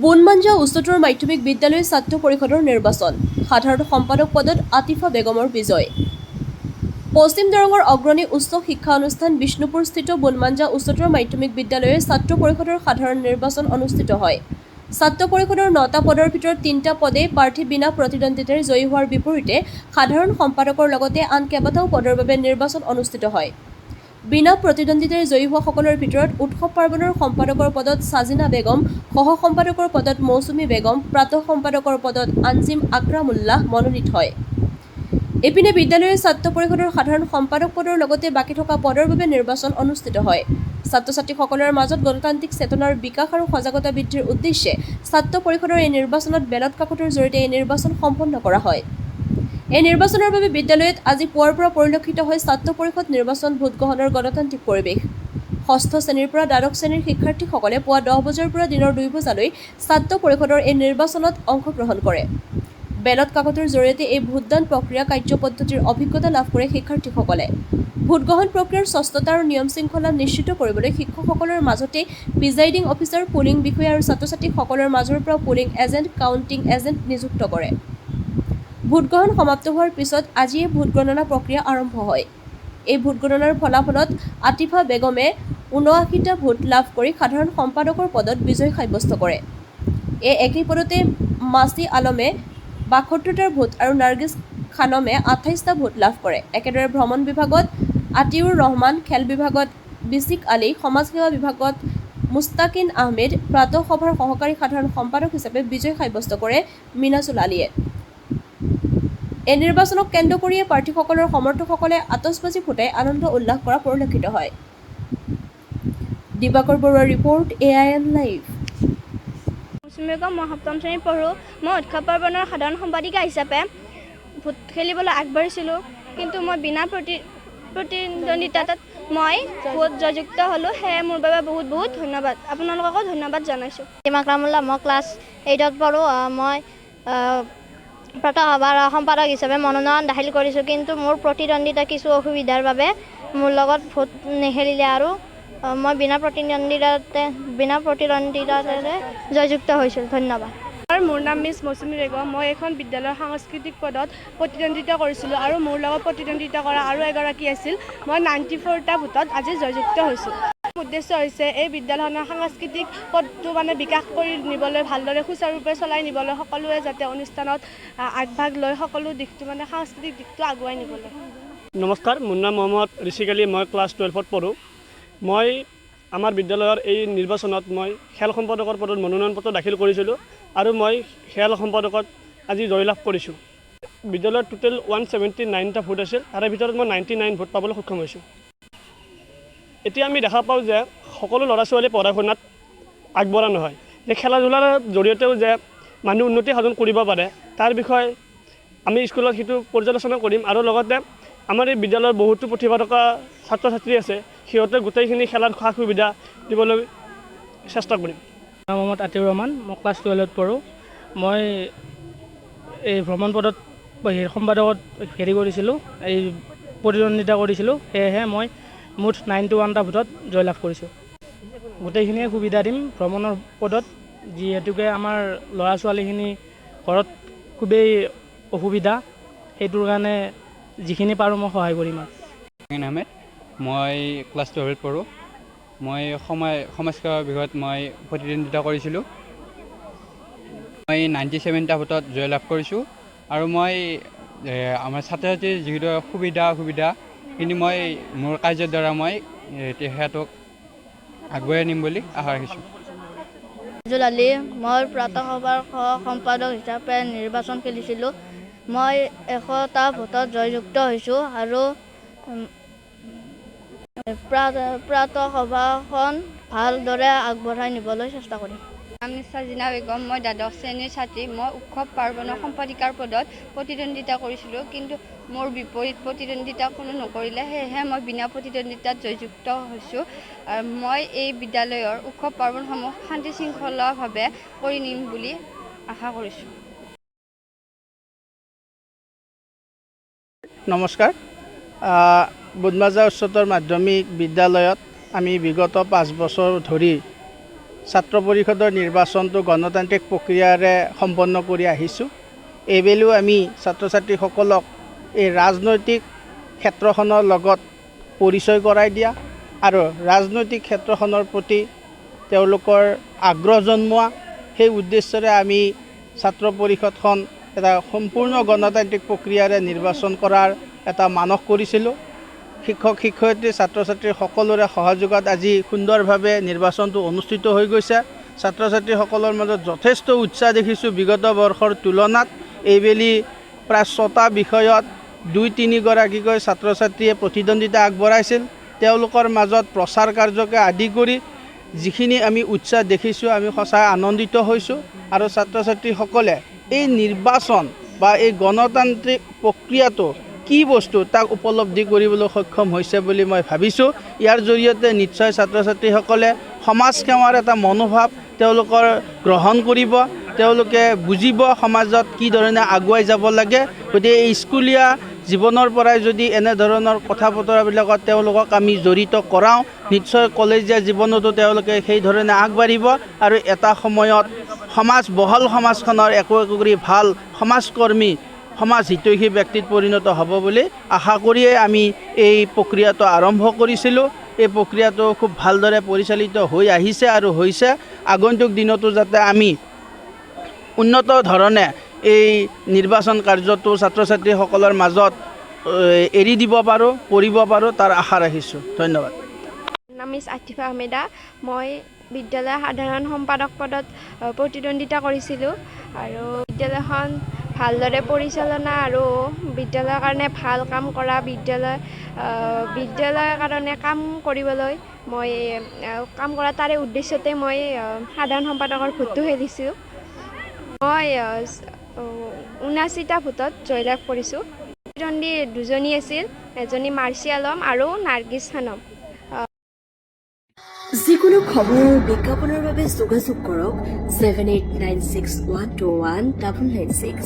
বুনমাঞ্জা উচ্চতৰ মাধ্যমিক বিদ্যালয় ছাত্ৰ পৰিষদৰ নিৰ্বাচন সাধাৰণ সম্পাদক পদত আতিফা বেগমৰ বিজয়। পশ্চিম দৰঙৰ অগ্ৰণী উচ্চ শিক্ষা অনুষ্ঠান বিষ্ণুপুৰস্থিত বুনমাঞ্জা উচ্চতৰ মাধ্যমিক বিদ্যালয়ৰ ছাত্ৰ পৰিষদৰ সাধাৰণ নিৰ্বাচন অনুষ্ঠিত হয়। ছাত্ৰ পৰিষদৰ 9টা পদৰ ভিতৰত 3টা পদে প্ৰাৰ্থী বিনা প্ৰতিদ্বন্দ্বিতাৰে জয়ী হোৱাৰ বিপৰীতে সাধাৰণ সম্পাদকৰ লগতে আন কেইবাটাও পদৰ বাবে নিৰ্বাচন অনুষ্ঠিত হয়। বিনা প্ৰতিদ্বন্দ্বিতাৰে জয়ী হোৱাসকলৰ ভিতৰত উৎসৱ পাৰ্বণৰ সম্পাদকৰ পদত সাজিনা বেগম, সহ সম্পাদকৰ পদত মৌচুমী বেগম, প্ৰাতঃ সম্পাদকৰ পদত আঞ্জিম আকৰামুল্লাহ মনোনীত হয়। এপিনে বিদ্যালয়ৰ ছাত্ৰ পৰিষদৰ সাধাৰণ সম্পাদক পদৰ লগতে বাকী থকা পদৰ বাবে নিৰ্বাচন অনুষ্ঠিত হয়। ছাত্ৰ-ছাত্ৰীসকলৰ মাজত গণতান্ত্ৰিক চেতনাৰ বিকাশ আৰু সজাগতা বৃদ্ধিৰ উদ্দেশ্যে ছাত্ৰ পৰিষদৰ এই নিৰ্বাচনত বেলট কাকতৰ জৰিয়তে এই নিৰ্বাচন সম্পন্ন কৰা হয়। এই নিৰ্বাচনৰ বাবে বিদ্যালয়ত আজি পুৱাৰ পৰা পৰিলক্ষিত হয় ছাত্ৰ পৰিষদ নিৰ্বাচন ভোটগ্ৰহণৰ গণতান্ত্ৰিক পৰিৱেশ। ষষ্ঠ শ্ৰেণীৰ পৰা দ্বাদশ শ্ৰেণীৰ শিক্ষাৰ্থীসকলে পুৱা 10 বজাৰ পৰা দিনৰ 2 বজালৈ ছাত্ৰ পৰিষদৰ এই নিৰ্বাচনত অংশগ্ৰহণ কৰে। বেলট কাকতৰ জৰিয়তে এই ভোটদান প্ৰক্ৰিয়া কাৰ্যপদ্ধতিৰ অভিজ্ঞতা লাভ কৰে শিক্ষাৰ্থীসকলে। ভোটগ্ৰহণ প্ৰক্ৰিয়াৰ স্বচ্ছতা আৰু নিয়ম শৃংখলা নিশ্চিত কৰিবলৈ শিক্ষকসকলৰ মাজতে প্ৰিজাইডিং অফিচাৰ, পুলিং বিষয়া আৰু ছাত্ৰ-ছাত্ৰীসকলৰ মাজৰ পৰা পুলিং এজেণ্ট, কাউণ্টিং এজেণ্ট নিযুক্ত কৰে। ভোটগ্ৰহণ সমাপ্ত হোৱাৰ পিছত আজিয়ে ভোট গণনা প্ৰক্ৰিয়া আৰম্ভ হয়। এই ভোট গণনাৰ ফলাফলত আতিফা বেগমে ৭৯টা ভোট লাভ কৰি সাধাৰণ সম্পাদকৰ পদত বিজয় সাব্যস্ত কৰে। এই একেই পদতে মাছি আলমে ৭২টা ভোট আৰু নাৰ্গিছ খানমে ২৮টা ভোট লাভ কৰে। একেদৰে ভ্ৰমণ বিভাগত আতিউৰ ৰহমান, খেল বিভাগত বিচিক আলী, সমাজসেৱা বিভাগত মুস্তাকিন আহমেদ, প্ৰাতঃ সভাৰ সহকাৰী সাধাৰণ সম্পাদক হিচাপে বিজয় সাব্যস্ত কৰে মিনাজুল আলীয়ে। এই নিৰ্বাচনক কেন্দ্ৰ কৰিয়ে প্ৰাৰ্থীসকলৰ সমৰ্থকসকলে আতচবাজি ফুটাই আনন্দ উল্লাস কৰা পৰিলক্ষিত হয়। দিবাকৰ বৰুৱাৰ ৰিপৰ্ট, AIN লাইভ। মই ৭ম শ্ৰেণীত পঢ়োঁ। মই উৎসৱ পাৰ্বণৰ সাধাৰণ সম্পাদিকা হিচাপে ভোট খেলিবলৈ আগবাঢ়িছিলোঁ, কিন্তু মই বিনা প্ৰতিদ্বন্দ্বিতাত মই ভোট জয়যুক্ত হ'লোঁ। সেয়ে মোৰ বাবে বহুত বহুত ধন্যবাদ। আপোনালোককো ধন্যবাদ জনাইছোঁ। আকৰামুল্লাহ, মই ক্লাছ 8ত পঢ়োঁ। মই প্ৰাতঃ সভাৰ সম্পাদক হিচাপে মনোনয়ন দাখিল কৰিছোঁ, কিন্তু মোৰ প্ৰতিদ্বন্দ্বিতা কিছু অসুবিধাৰ বাবে মোৰ লগত ভোট নেখেলিলে আৰু মই বিনা প্ৰতিদ্বন্দ্বিতাৰে জয়যুক্ত হৈছোঁ। ধন্যবাদ। মোৰ নাম মিছ মৌচুমী বেগম। মই এখন বিদ্যালয়ৰ সাংস্কৃতিক পদত প্ৰতিদ্বন্দ্বিতা কৰিছিলোঁ আৰু মোৰ লগত প্ৰতিদ্বন্দ্বিতা কৰা আৰু এগৰাকী আছিল। মই 94টা ভোটত আজি জয়যুক্ত হৈছোঁ। উদ্দেশ্য হৈছে এই বিদ্যালয়খনৰ সাংস্কৃতিক পদটো বিকাশ কৰি নিবলৈ, ভালদৰে সুচাৰুৰূপে চলাই নিবলৈ, সকলোৱে যাতে অনুষ্ঠানত আগভাগ লৈ সকলো দিশটো সাংস্কৃতিক দিশটো আগুৱাই নিবলৈ। নমস্কাৰ, মোৰ নাম মহম্মদ ঋষিক আলী। মই ক্লাছ 12ত পঢ়োঁ। মই আমাৰ বিদ্যালয়ৰ এই নিৰ্বাচনত মই খেল সম্পাদকৰ পদত মনোনয়ন পত্ৰ দাখিল কৰিছিলোঁ আৰু মই খেল সম্পাদকত আজি জয়লাভ কৰিছোঁ। বিদ্যালয়ত টোটেল 179টা ভোট আছিল, তাৰে ভিতৰত মই 99 ভোট পাবলৈ সক্ষম হৈছোঁ। এতিয়া আমি দেখা পাওঁ যে সকলো ল'ৰা ছোৱালী পঢ়া শুনাত আগবঢ়া নহয়, যে খেলা ধূলাৰ জৰিয়তেও যে মানুহ উন্নতি সাধন কৰিব পাৰে, তাৰ বিষয়ে আমি স্কুলত সেইটো পৰ্যালোচনা কৰিম আৰু লগতে আমাৰ এই বিদ্যালয়ৰ বহুতো প্ৰতিভা থকা ছাত্ৰ ছাত্ৰী আছে, সিহঁতে গোটেইখিনি খেলাৰ সা সুবিধা দিবলৈ চেষ্টা কৰিম। মহম্মদ আতিউৰ ৰহমান, মই ক্লাছ 12ত পঢ়োঁ। মই এই ভ্ৰমণ পদত সম্পাদকত কৰিছিলোঁ, এই প্ৰতিদ্বন্দ্বিতা কৰিছিলোঁ। সেয়েহে মই মুঠ 91টা ভোটত জয়লাভ কৰিছোঁ। গোটেইখিনিয়ে সুবিধা দিম ভ্ৰমণৰ পদত, যিহেতুকে আমাৰ ল'ৰা ছোৱালীখিনি ঘৰত খুবেই অসুবিধা, সেইটোৰ কাৰণে যিখিনি পাৰোঁ মই সহায় কৰিম। আহমেদ, মই ক্লাছ 12ত পঢ়োঁ। মই সমাজসেৱা বিভাগত মই প্ৰতিদ্বন্দ্বিতা কৰিছিলোঁ। মই 97টা ভোটত জয়লাভ কৰিছোঁ আৰু মই আমাৰ ছাত্ৰ ছাত্ৰীৰ যিটো অসুবিধা কিন্তু মই মোৰ কাৰ্যৰ দ্বাৰা মই সিহঁতক আগুৱাই নিম বুলি আশা ৰাখিছোঁ। মিনাজুল আলী, মই প্ৰাতঃ সভাৰ সহ সম্পাদক হিচাপে নিৰ্বাচন খেলিছিলোঁ। মই 100টা ভোটত জয়যুক্ত হৈছোঁ আৰু প্ৰাতঃ সভাখন ভালদৰে আগবঢ়াই নিবলৈ চেষ্টা কৰিম। আমি সাজিনা বেগম, মই দ্বাদশ শ্ৰেণীৰ ছাত্ৰী। মই উৎসৱ পাৰ্বণৰ সম্পাদিকাৰ পদত প্ৰতিদ্বন্দ্বিতা কৰিছিলোঁ, কিন্তু মোৰ বিপৰীত প্ৰতিদ্বন্দ্বিতা কোনো নকৰিলে, সেয়েহে মই বিনা প্ৰতিদ্বন্দ্বিতাত জয়যুক্ত হৈছোঁ। মই এই বিদ্যালয়ৰ উৎসৱ পাৰ্বণসমূহ শান্তি শৃংখলাভাৱে কৰি নিম বুলি আশা কৰিছোঁ। নমস্কাৰ। বুনমাঞ্জা উচ্চতৰ মাধ্যমিক বিদ্যালয়ত আমি বিগত 5 বছৰ ধৰি ছাত্ৰ পৰিষদৰ নিৰ্বাচনটো গণতান্ত্ৰিক প্ৰক্ৰিয়াৰে সম্পন্ন কৰি আহিছোঁ। এইবেলিও আমি ছাত্ৰ ছাত্ৰীসকলক এই ৰাজনৈতিক ক্ষেত্ৰখনৰ লগত পৰিচয় কৰাই দিয়া আৰু ৰাজনৈতিক ক্ষেত্ৰখনৰ প্ৰতি তেওঁলোকৰ আগ্ৰহ জন্মোৱা, সেই উদ্দেশ্যৰে আমি ছাত্ৰ পৰিষদখন এটা সম্পূৰ্ণ গণতান্ত্ৰিক প্ৰক্ৰিয়াৰে নিৰ্বাচন কৰাৰ এটা মানস কৰিছিলোঁ। শিক্ষক শিক্ষয়িত্ৰী ছাত্ৰ ছাত্ৰীৰ সকলোৰে সহযোগত আজি সুন্দৰভাৱে নিৰ্বাচনটো অনুষ্ঠিত হৈ গৈছে। ছাত্ৰ ছাত্ৰীসকলৰ মাজত যথেষ্ট উৎসাহ দেখিছোঁ। বিগত বৰ্ষৰ তুলনাত এইবেলি প্ৰায় 6টা বিষয়ত 2-3 গৰাকীকৈ ছাত্ৰ ছাত্ৰীয়ে প্ৰতিদ্বন্দ্বিতা আগবঢ়াইছিল। তেওঁলোকৰ মাজত প্ৰচাৰ কাৰ্যকে আদি কৰি যিখিনি আমি উৎসাহ দেখিছোঁ, আমি সঁচাই আনন্দিত হৈছোঁ। আৰু ছাত্ৰ ছাত্ৰীসকলে এই নিৰ্বাচন বা এই গণতান্ত্ৰিক প্ৰক্ৰিয়াটো কি বস্তু তাক উপলব্ধি কৰিবলৈ সক্ষম হৈছে বুলি মই ভাবিছোঁ। ইয়াৰ জৰিয়তে নিশ্চয় ছাত্ৰ ছাত্ৰীসকলে সমাজ সেৱাৰ এটা মনোভাৱ তেওঁলোকৰ গ্ৰহণ কৰিব, তেওঁলোকে বুজিব সমাজত কি ধৰণে আগুৱাই যাব লাগে। গতিকে এই স্কুলীয়া জীৱনৰ পৰাই যদি এনেধৰণৰ কথা বতৰাবিলাকত তেওঁলোকক আমি জড়িত কৰাওঁ, নিশ্চয় কলেজীয়া জীৱনতো তেওঁলোকে সেই ধৰণে আগবাঢ়িব আৰু এটা সময়ত বহল সমাজখনৰ একো কৰি ভাল সমাজকৰ্মী, সমাজ হিতৈষী ব্যক্তিত পৰিণত হ'ব বুলি আশা কৰিয়ে আমি এই প্ৰক্ৰিয়াটো আৰম্ভ কৰিছিলোঁ। এই প্ৰক্ৰিয়াটো খুব ভালদৰে পৰিচালিত হৈ আহিছে আৰু হৈছে। আগন্তুক দিনতো যাতে আমি উন্নত ধৰণে এই নিৰ্বাচন কাৰ্যটো ছাত্ৰ ছাত্ৰীসকলৰ মাজত এৰি দিব পাৰোঁ, কৰিব পাৰোঁ, তাৰ আশা ৰাখিছোঁ। ধন্যবাদ। নাম মিছ আতিফা আহমেদা। মই বিদ্যালয়ৰ সাধাৰণ সম্পাদক পদত প্ৰতিদ্বন্দ্বিতা কৰিছিলোঁ আৰু বিদ্যালয়খন ভালদৰে পৰিচালনা আৰু বিদ্যালয়ৰ কাৰণে ভাল কাম কৰা, বিদ্যালয়ৰ কাৰণে কাম কৰিবলৈ মই কাম কৰা তাৰে উদ্দেশ্যতে মই সাধাৰণ সম্পাদকৰ ভোটটো খেলিছোঁ। মই 79টা ভোটত জয়লাভ কৰিছোঁ। প্ৰতিদ্বন্দ্বী দুজনী আছিল, এজনী মাৰ্চি আলম আৰু নাৰ্গিছ খানম। যিকোনো খবৰ আৰু বিজ্ঞাপনৰ বাবে যোগাযোগ কৰক 7896121996।